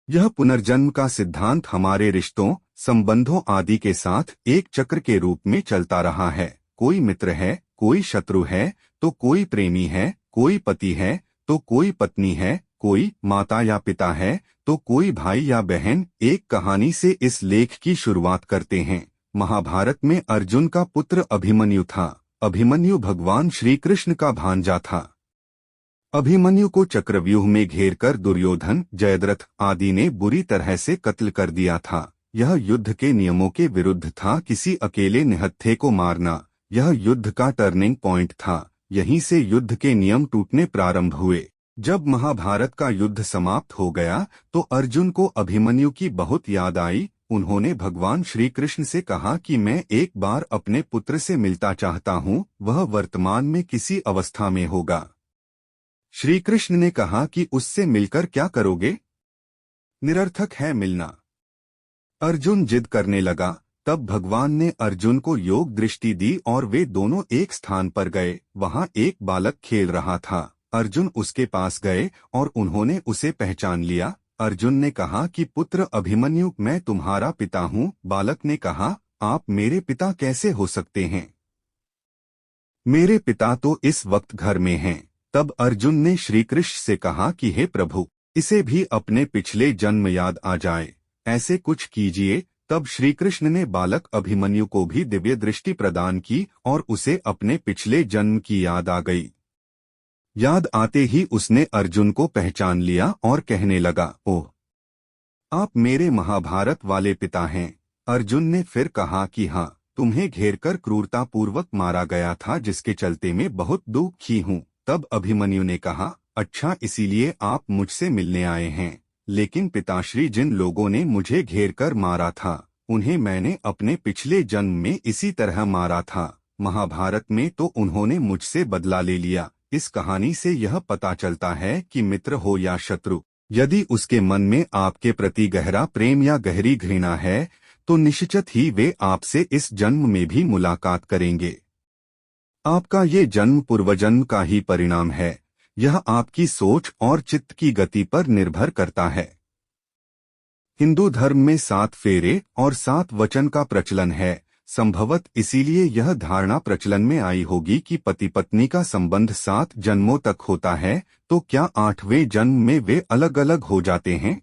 यह पुनर्जन्म का सिद्धांत हमारे रिश्तों, संबंधों आदि के साथ एक चक्र के रूप में चलता रहा है। कोई मित्र है, कोई शत्रु है, तो कोई प्रेमी है, कोई पति है, तो कोई पत्नी है, कोई माता या पिता है, तो कोई भाई या बहन। एक कहानी से इस लेख की शुरुआत करते हैं। महाभारत में अर्जुन का पुत्र अभिमन्यु था। अभिमन्यु भगवान श्री कृष्ण का भांजा था। अभिमन्यु को चक्रव्यूह में घेरकर दुर्योधन, जयद्रथ आदि ने बुरी तरह से कत्ल कर दिया था। यह युद्ध के नियमों के विरुद्ध था। किसी अकेले निहत्थे को मारना, यह युद्ध का टर्निंग पॉइंट था। यहीं से युद्ध के नियम टूटने प्रारंभ हुए। जब महाभारत का युद्ध समाप्त हो गया तो अर्जुन को अभिमन्यु की बहुत याद आई। उन्होंने भगवान श्री कृष्ण से कहा कि मैं एक बार अपने पुत्र से मिलना चाहता हूँ, वह वर्तमान में किसी अवस्था में होगा। श्री कृष्ण ने कहा कि उससे मिलकर क्या करोगे? निरर्थक है मिलना। अर्जुन जिद करने लगा। तब भगवान ने अर्जुन को योग दृष्टि दी और वे दोनों एक स्थान पर गए। वहां एक बालक खेल रहा था। अर्जुन उसके पास गए और उन्होंने उसे पहचान लिया। अर्जुन ने कहा कि पुत्र अभिमन्यु, मैं तुम्हारा पिता हूँ। बालक ने कहा, आप मेरे पिता कैसे हो सकते हैं? मेरे पिता तो इस वक्त घर में हैं। तब अर्जुन ने श्री कृष्ण से कहा कि हे प्रभु, इसे भी अपने पिछले जन्म याद आ जाए, ऐसे कुछ कीजिए। तब श्री कृष्ण ने बालक अभिमन्यु को भी दिव्य दृष्टि प्रदान की और उसे अपने पिछले जन्म की याद आ गई। याद आते ही उसने अर्जुन को पहचान लिया और कहने लगा, ओह, आप मेरे महाभारत वाले पिता हैं। अर्जुन ने फिर कहा कि हाँ, तुम्हें घेरकर क्रूरतापूर्वक मारा गया था, जिसके चलते मैं बहुत दुखी हूँ। तब अभिमन्यु ने कहा, अच्छा, इसीलिए आप मुझसे मिलने आए हैं। लेकिन पिताश्री, जिन लोगों ने मुझे घेरकर मारा था उन्हें मैंने अपने पिछले जन्म में इसी तरह मारा था। महाभारत में तो उन्होंने मुझसे बदला ले लिया। इस कहानी से यह पता चलता है कि मित्र हो या शत्रु, यदि उसके मन में आपके प्रति गहरा प्रेम या गहरी घृणा है तो निश्चित ही वे आपसे इस जन्म में भी मुलाकात करेंगे। आपका ये जन्म पूर्वजन्म का ही परिणाम है। यह आपकी सोच और चित्त की गति पर निर्भर करता है। हिंदू धर्म में 7 फेरे और 7 वचन का प्रचलन है। संभवत इसीलिए यह धारणा प्रचलन में आई होगी कि पति पत्नी का संबंध 7 जन्मों तक होता है। तो क्या 8वें जन्म में वे अलग अलग हो जाते हैं?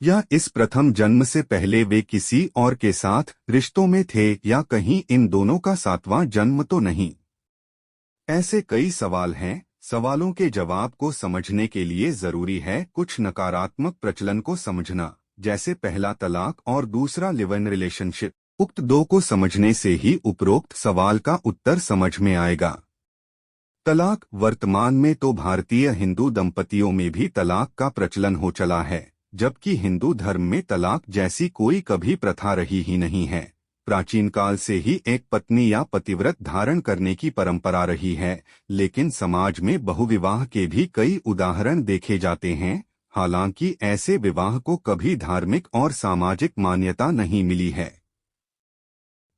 या इस प्रथम जन्म से पहले वे किसी और के साथ रिश्तों में थे, या कहीं इन दोनों का 7वां जन्म तो नहीं? ऐसे कई सवाल हैं। सवालों के जवाब को समझने के लिए जरूरी है कुछ नकारात्मक प्रचलन को समझना, जैसे पहला तलाक और दूसरा लिव इन रिलेशनशिप। उक्त 2 को समझने से ही उपरोक्त सवाल का उत्तर समझ में आएगा। तलाक। वर्तमान में तो भारतीय हिंदू दंपतियों में भी तलाक का प्रचलन हो चला है, जबकि हिंदू धर्म में तलाक जैसी कोई कभी प्रथा रही ही नहीं है। प्राचीन काल से ही एक पत्नी या पतिव्रत धारण करने की परंपरा रही है, लेकिन समाज में बहुविवाह के भी कई उदाहरण देखे जाते हैं। हालांकि ऐसे विवाह को कभी धार्मिक और सामाजिक मान्यता नहीं मिली है।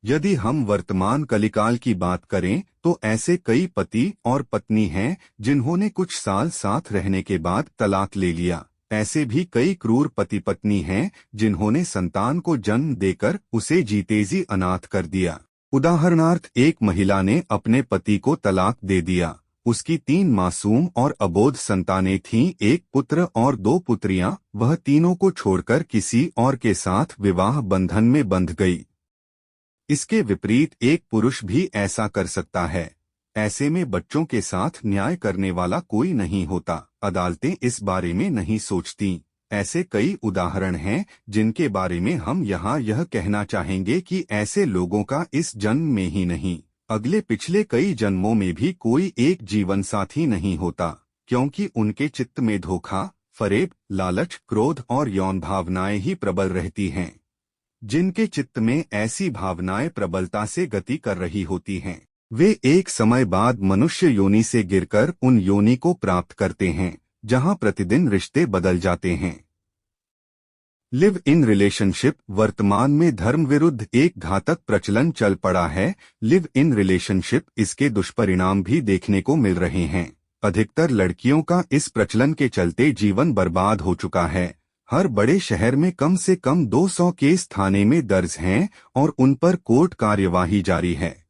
यदि हम वर्तमान कलिकाल की बात करें तो ऐसे कई पति और पत्नी हैं जिन्होंने कुछ साल साथ रहने के बाद तलाक ले लिया। ऐसे भी कई क्रूर पति पत्नी हैं जिन्होंने संतान को जन्म देकर उसे जीते जी अनाथ कर दिया। उदाहरणार्थ, एक महिला ने अपने पति को तलाक दे दिया। उसकी 3 मासूम और अबोध संतानें थीं, एक पुत्र और 2 पुत्रियां। वह तीनों को छोड़कर किसी और के साथ विवाह बंधन में बंध गई। इसके विपरीत एक पुरुष भी ऐसा कर सकता है। ऐसे में बच्चों के साथ न्याय करने वाला कोई नहीं होता। अदालतें इस बारे में नहीं सोचती। ऐसे कई उदाहरण हैं जिनके बारे में हम यहाँ यह कहना चाहेंगे कि ऐसे लोगों का इस जन्म में ही नहीं, अगले पिछले कई जन्मों में भी कोई एक जीवन साथी नहीं होता, क्योंकि उनके चित्त में धोखा, फरेब, लालच, क्रोध और यौन भावनाएं ही प्रबल रहती हैं। जिनके चित्त में ऐसी भावनाएं प्रबलता से गति कर रही होती हैं, वे एक समय बाद मनुष्य योनि से गिरकर उन योनि को प्राप्त करते हैं जहां प्रतिदिन रिश्ते बदल जाते हैं। लिव इन रिलेशनशिप वर्तमान में धर्म विरुद्ध एक घातक प्रचलन चल पड़ा है। लिव इन रिलेशनशिप, इसके दुष्परिणाम भी देखने को मिल रहे हैं। अधिकतर लड़कियों का इस प्रचलन के चलते जीवन बर्बाद हो चुका है। हर बड़े शहर में कम से कम 200 केस थाने में दर्ज हैं और उन पर कोर्ट कार्यवाही जारी है।